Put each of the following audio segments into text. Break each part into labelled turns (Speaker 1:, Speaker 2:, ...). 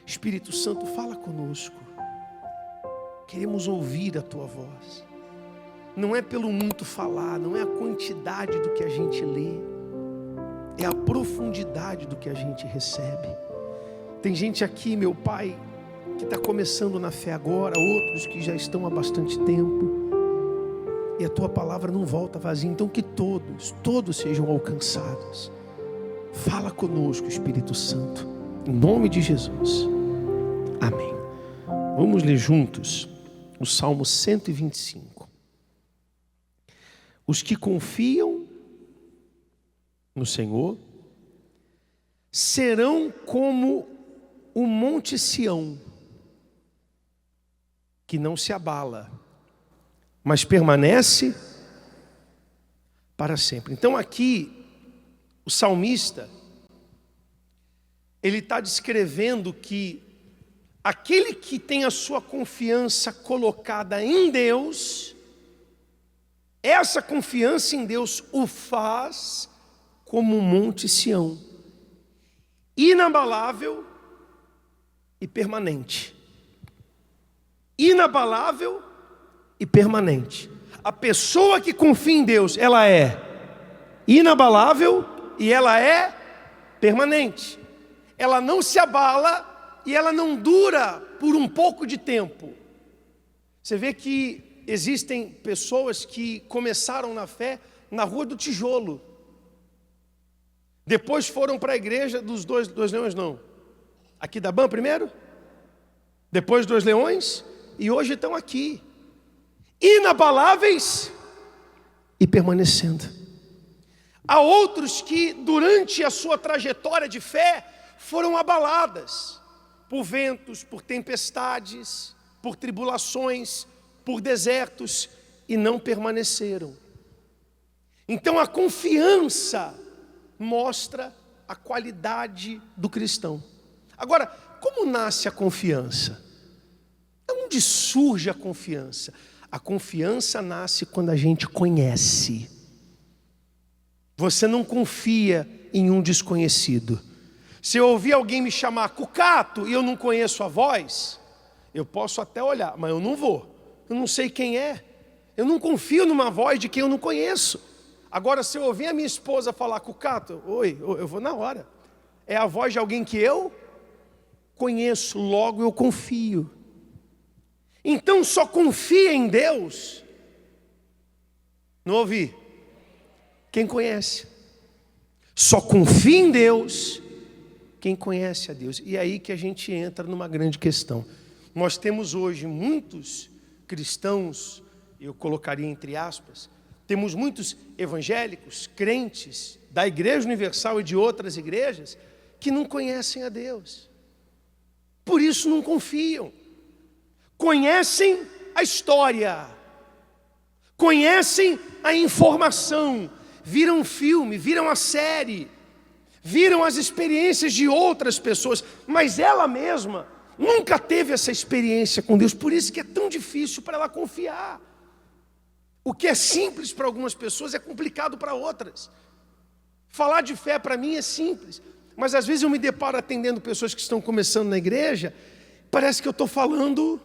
Speaker 1: Espírito Santo, fala conosco. Queremos ouvir a tua voz. Não é pelo muito falar, não é a quantidade do que a gente lê, é a profundidade do que a gente recebe. Tem gente aqui, meu Pai, que está começando na fé agora, outros que já estão há bastante tempo, e a tua palavra não volta vazia. Então que todos sejam alcançados. Fala conosco, Espírito Santo, em nome de Jesus, amém. Vamos ler juntos o Salmo 125. Os que confiam no Senhor serão como o monte Sião, que não se abala, mas permanece para sempre. Então aqui, o salmista, ele está descrevendo que aquele que tem a sua confiança colocada em Deus, essa confiança em Deus o faz como um monte Sião, inabalável e permanente. Inabalável e permanente. A pessoa que confia em Deus, ela é inabalável e ela é permanente. Ela não se abala e ela não dura por um pouco de tempo. Você vê que existem pessoas que começaram na fé na Rua do Tijolo. Depois foram para a igreja dos dois leões, não. Aqui da Ban primeiro, depois dos leões, e hoje estão aqui, inabaláveis e permanecendo. Há outros que durante a sua trajetória de fé foram abaladas por ventos, por tempestades, por tribulações, por desertos, e não permaneceram. Então a confiança mostra a qualidade do cristão. Agora, como nasce a confiança? Onde surge a confiança? A confiança nasce quando a gente conhece. Você não confia em um desconhecido. Se eu ouvir alguém me chamar Cucato e eu não conheço a voz, eu posso até olhar, mas eu não vou. Eu não sei quem é. Eu não confio numa voz de quem eu não conheço. Agora, se eu ouvir a minha esposa falar Cucato, oi, eu vou na hora. É a voz de alguém que eu conheço, logo eu confio. Então só confia em Deus. Não ouvi? Quem conhece. Só confia em Deus quem conhece a Deus. E é aí que a gente entra numa grande questão. Nós temos hoje muitos cristãos, eu colocaria entre aspas, temos muitos evangélicos, crentes da Igreja Universal e de outras igrejas que não conhecem a Deus. Por isso não confiam. Conhecem a história, conhecem a informação, viram filme, viram a série, viram as experiências de outras pessoas, mas ela mesma nunca teve essa experiência com Deus, por isso que é tão difícil para ela confiar. O que é simples para algumas pessoas é complicado para outras. Falar de fé para mim é simples, mas às vezes eu me deparo atendendo pessoas que estão começando na igreja, parece que eu estou falando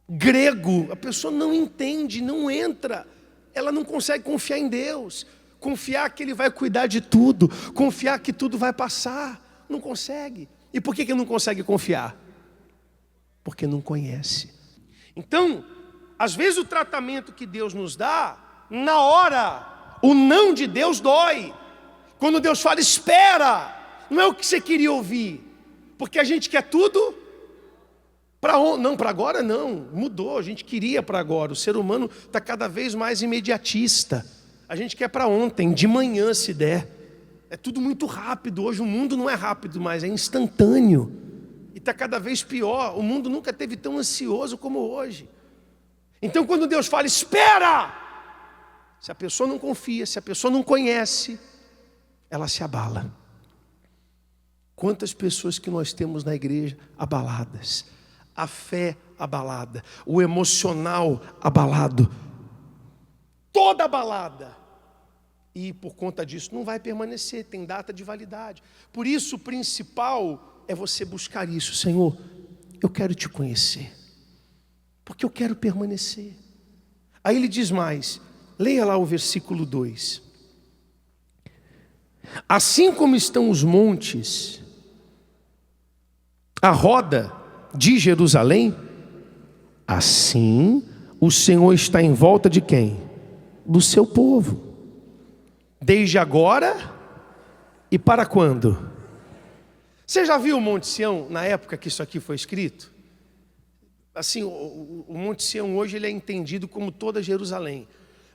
Speaker 1: grego, a pessoa não entende, não entra, ela não consegue confiar em Deus, confiar que Ele vai cuidar de tudo, confiar que tudo vai passar, não consegue. E por que não consegue confiar? Porque não conhece. Então, às vezes o tratamento que Deus nos dá, na hora, o não de Deus dói. Quando Deus fala, espera, não é o que você queria ouvir, porque a gente quer tudo não, para agora não, mudou, a gente queria para agora. O ser humano está cada vez mais imediatista. A gente quer para ontem, de manhã se der. É tudo muito rápido, hoje o mundo não é rápido mais, é instantâneo. E está cada vez pior, o mundo nunca esteve tão ansioso como hoje. Então quando Deus fala, espera! Se a pessoa não confia, se a pessoa não conhece, ela se abala. Quantas pessoas que nós temos na igreja abaladas, a fé abalada, o emocional abalado, toda abalada. E por conta disso não vai permanecer, tem data de validade. Por isso o principal é você buscar isso. Senhor, eu quero te conhecer, porque eu quero permanecer. Aí ele diz mais, leia lá o versículo 2. Assim como estão os montes à roda de Jerusalém, assim o Senhor está em volta de quem? Do seu povo. Desde agora e para quando? Você já viu o Monte Sião na época que isso aqui foi escrito? Assim, o Monte Sião hoje ele é entendido como toda Jerusalém.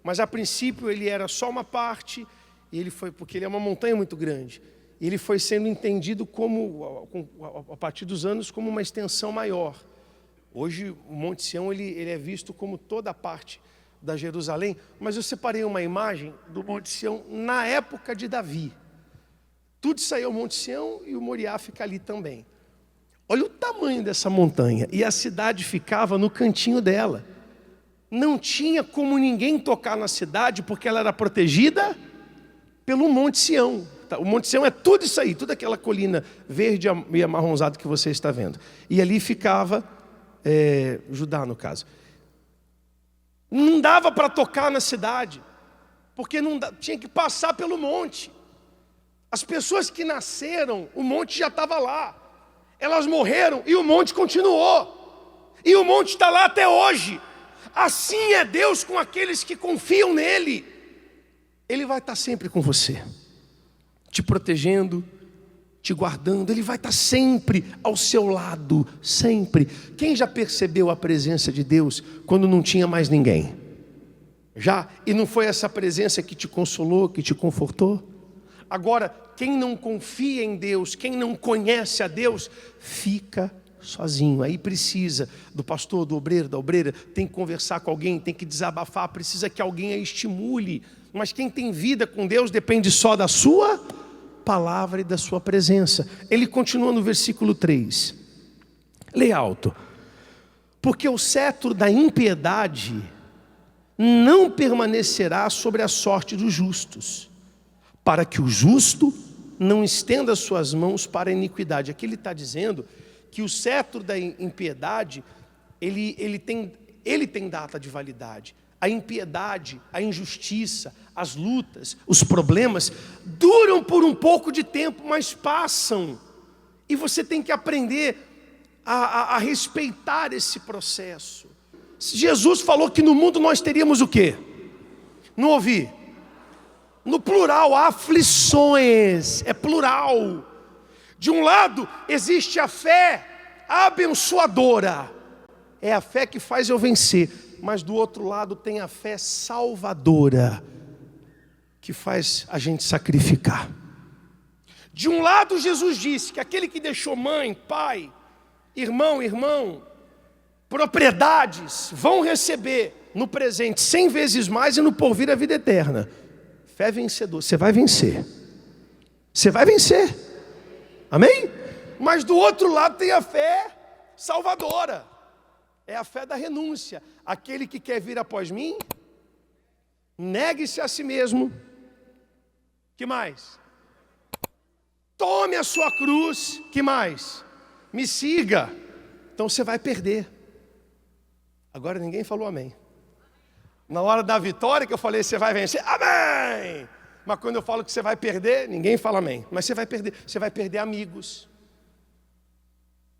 Speaker 1: Mas a princípio ele era só uma parte, e ele foi, porque ele é uma montanha muito grande. E ele foi sendo entendido como, a partir dos anos, como uma extensão maior. Hoje o Monte Sião ele é visto como toda a parte da Jerusalém, mas eu separei uma imagem do Monte Sião na época de Davi. Tudo isso aí é o Monte Sião e o Moriá fica ali também. Olha o tamanho dessa montanha, e a cidade ficava no cantinho dela. Não tinha como ninguém tocar na cidade, porque ela era protegida pelo Monte Sião. O Monte Sião é tudo isso aí, toda aquela colina verde e amarronzada que você está vendo. E ali ficava Judá, no caso. Não dava para tocar na cidade, porque tinha que passar pelo monte. As pessoas que nasceram, o monte já estava lá. Elas morreram e o monte continuou. E o monte está lá até hoje. Assim é Deus com aqueles que confiam nele. Ele vai estar sempre com você, te protegendo, te guardando. Ele vai estar sempre ao seu lado, sempre. Quem já percebeu a presença de Deus quando não tinha mais ninguém? Já? E não foi essa presença que te consolou, que te confortou? Agora, quem não confia em Deus, quem não conhece a Deus, fica sozinho. Aí precisa do pastor, do obreiro, da obreira, tem que conversar com alguém, tem que desabafar, precisa que alguém a estimule. Mas quem tem vida com Deus depende só da sua palavra e da sua presença. Ele continua no versículo 3. Leia alto. Porque o cetro da impiedade não permanecerá sobre a sorte dos justos, para que o justo não estenda suas mãos para a iniquidade. Aqui ele está dizendo que o cetro da impiedade, ele tem data de validade. A impiedade, a injustiça, as lutas, os problemas duram por um pouco de tempo, mas passam. E você tem que aprender a respeitar esse processo. Jesus falou que no mundo nós teríamos o quê? Não ouvi. No plural, aflições, é plural. De um lado existe a fé abençoadora, é a fé que faz eu vencer. Mas do outro lado tem a fé salvadora, que faz a gente sacrificar. De um lado Jesus disse que aquele que deixou mãe, pai, irmão, propriedades, vão receber no presente 100 vezes mais e no porvir a vida eterna. Fé vencedora, você vai vencer. Você vai vencer. Amém? Mas do outro lado tem a fé salvadora. É a fé da renúncia. Aquele que quer vir após mim, negue-se a si mesmo. Que mais? Tome a sua cruz. Que mais? Me siga. Então você vai perder. Agora ninguém falou amém. Na hora da vitória que eu falei, você vai vencer, amém! Mas quando eu falo que você vai perder, ninguém fala amém. Mas você vai perder amigos.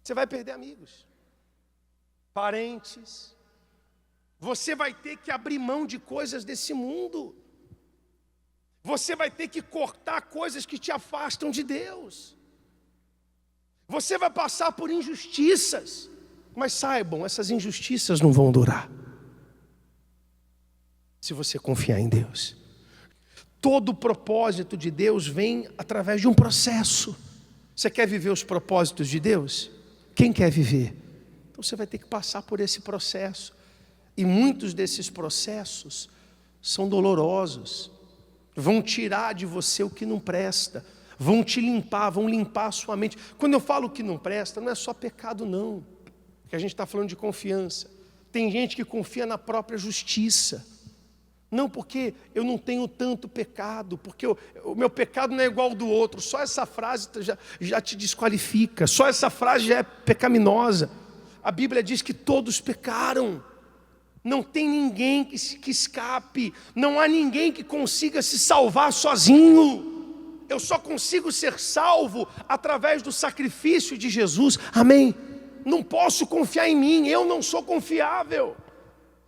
Speaker 1: Você vai perder amigos. Parentes. Você vai ter que abrir mão de coisas desse mundo. Você vai ter que cortar coisas que te afastam de Deus. Você vai passar por injustiças. Mas saibam, essas injustiças não vão durar. Se você confiar em Deus. Todo o propósito de Deus vem através de um processo. Você quer viver os propósitos de Deus? Quem quer viver? Então você vai ter que passar por esse processo. E muitos desses processos são dolorosos. Vão tirar de você o que não presta. Vão te limpar, vão limpar a sua mente. Quando eu falo que não presta, não é só pecado não. Porque a gente está falando de confiança. Tem gente que confia na própria justiça. Não porque eu não tenho tanto pecado, porque o meu pecado não é igual ao do outro. Só essa frase já te desqualifica, só essa frase já é pecaminosa. A Bíblia diz que todos pecaram. Não tem ninguém que escape, não há ninguém que consiga se salvar sozinho. Eu só consigo ser salvo através do sacrifício de Jesus. Amém? Não posso confiar em mim, eu não sou confiável.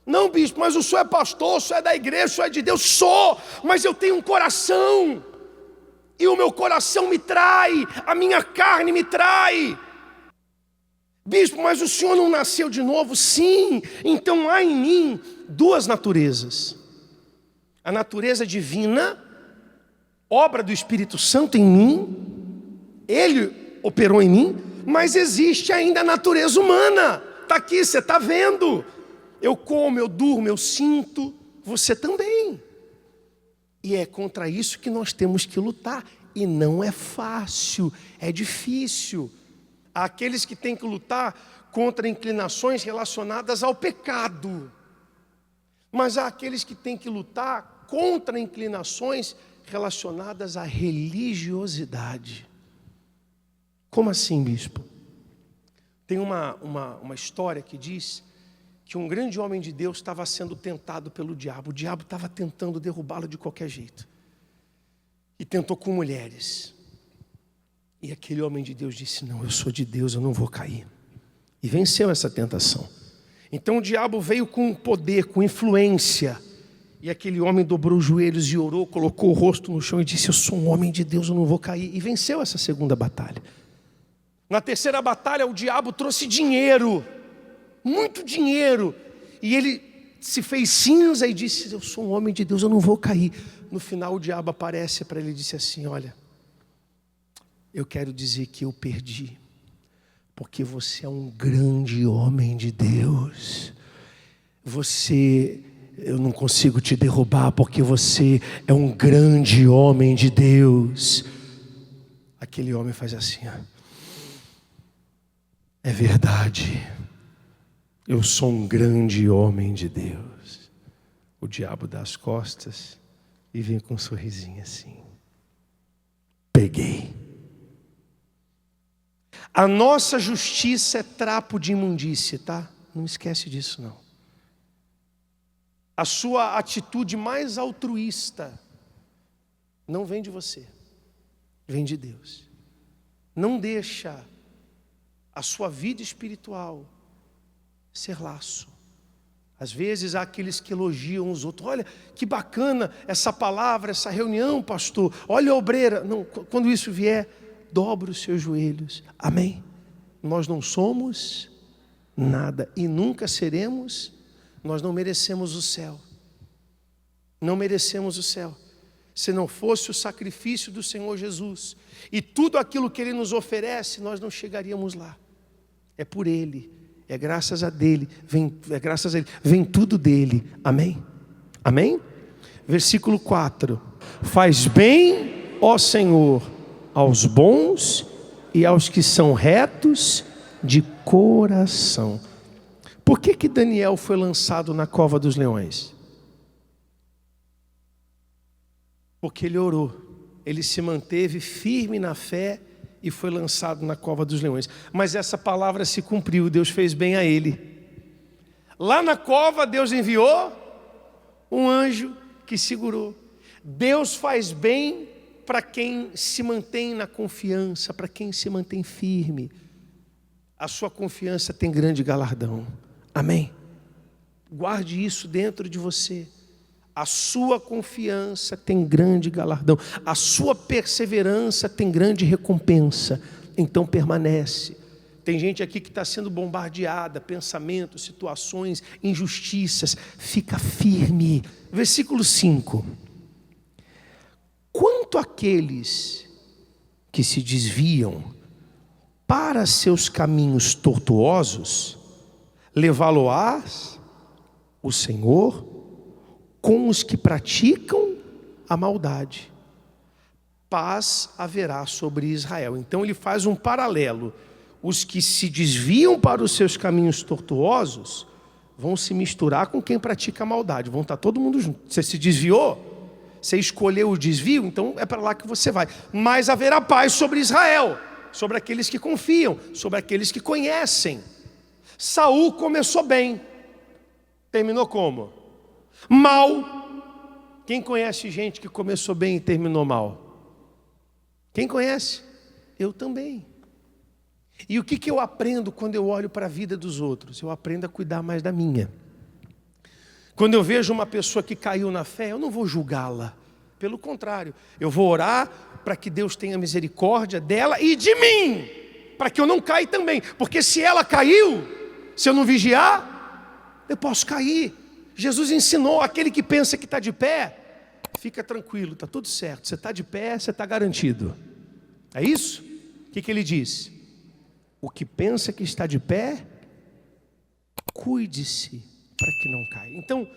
Speaker 1: Não, bispo, mas o senhor é pastor, o senhor é da igreja, o senhor é de Deus. Sou, mas eu tenho um coração. E o meu coração me trai, a minha carne me trai. Bispo, mas o senhor não nasceu de novo? Sim, então há em mim duas naturezas. A natureza divina, obra do Espírito Santo em mim, ele operou em mim, mas existe ainda a natureza humana. Está aqui, você está vendo. Eu como, eu durmo, eu sinto, você também. E é contra isso que nós temos que lutar. E não é fácil, é difícil. Há aqueles que têm que lutar contra inclinações relacionadas ao pecado. Mas há aqueles que têm que lutar contra inclinações relacionadas à religiosidade. Como assim, bispo? Tem uma história que diz que um grande homem de Deus estava sendo tentado pelo diabo. O diabo estava tentando derrubá-lo de qualquer jeito. E tentou com mulheres. E aquele homem de Deus disse, não, eu sou de Deus, eu não vou cair. E venceu essa tentação. Então o diabo veio com poder, com influência. E aquele homem dobrou os joelhos e orou, colocou o rosto no chão e disse, eu sou um homem de Deus, eu não vou cair. E venceu essa segunda batalha. Na terceira batalha o diabo trouxe dinheiro. Muito dinheiro, e ele se fez cinza e disse, eu sou um homem de Deus, eu não vou cair. No final o diabo aparece para ele e disse assim, olha, eu quero dizer que eu perdi, porque você é um grande homem de Deus. Eu não consigo te derrubar, porque você é um grande homem de Deus. Aquele homem faz assim, ó. É verdade. Eu sou um grande homem de Deus. O diabo dá as costas e vem com um sorrisinho assim. Peguei. A nossa justiça é trapo de imundície, tá? Não esquece disso, não. A sua atitude mais altruísta não vem de você, vem de Deus. Não deixa a sua vida espiritual ser laço. Às vezes há aqueles que elogiam os outros. Olha, que bacana essa palavra, essa reunião, pastor. Olha a obreira. Não, quando isso vier, dobre os seus joelhos. Amém? Nós não somos nada e nunca seremos. Nós não merecemos o céu. Não merecemos o céu. Se não fosse o sacrifício do Senhor Jesus e tudo aquilo que Ele nos oferece, nós não chegaríamos lá. É por Ele. É graças a dele, vem tudo dele. Amém? Amém? Versículo 4. Faz bem, ó Senhor, aos bons e aos que são retos de coração. Por que Daniel foi lançado na cova dos leões? Porque ele orou, ele se manteve firme na fé e foi lançado na cova dos leões. Mas essa palavra se cumpriu, Deus fez bem a ele. Lá na cova, Deus enviou um anjo que segurou. Deus faz bem para quem se mantém na confiança, para quem se mantém firme. A sua confiança tem grande galardão. Amém? Guarde isso dentro de você. A sua confiança tem grande galardão. A sua perseverança tem grande recompensa. Então permanece. Tem gente aqui que está sendo bombardeada, pensamentos, situações, injustiças. Fica firme. Versículo 5. Quanto àqueles que se desviam para seus caminhos tortuosos, levá-lo-ás o Senhor com os que praticam a maldade. Paz haverá sobre Israel. Então ele faz um paralelo. Os que se desviam para os seus caminhos tortuosos, vão se misturar com quem pratica maldade, vão estar todo mundo junto. Você se desviou, você escolheu o desvio, então é para lá que você vai. Mas haverá paz sobre Israel, sobre aqueles que confiam, sobre aqueles que conhecem. Saul começou bem, terminou como? Mal. Quem conhece gente que começou bem e terminou mal? Quem conhece? Eu também. E o que eu aprendo quando eu olho para a vida dos outros? Eu aprendo a cuidar mais da minha. Quando eu vejo uma pessoa que caiu na fé, eu não vou julgá-la. Pelo contrário, eu vou orar para que Deus tenha misericórdia dela e de mim, para que eu não caia também. Porque se ela caiu, se eu não vigiar, eu posso cair. Jesus ensinou, aquele que pensa que está de pé, fica tranquilo, está tudo certo. Você está de pé, você está garantido. É isso? O que ele diz? O que pensa que está de pé, cuide-se para que não caia. Então,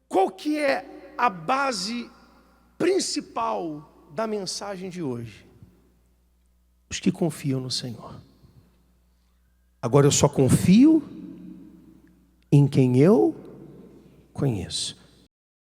Speaker 1: qual que é a base principal da mensagem de hoje? Os que confiam no Senhor. Agora eu só confio em quem eu conheço.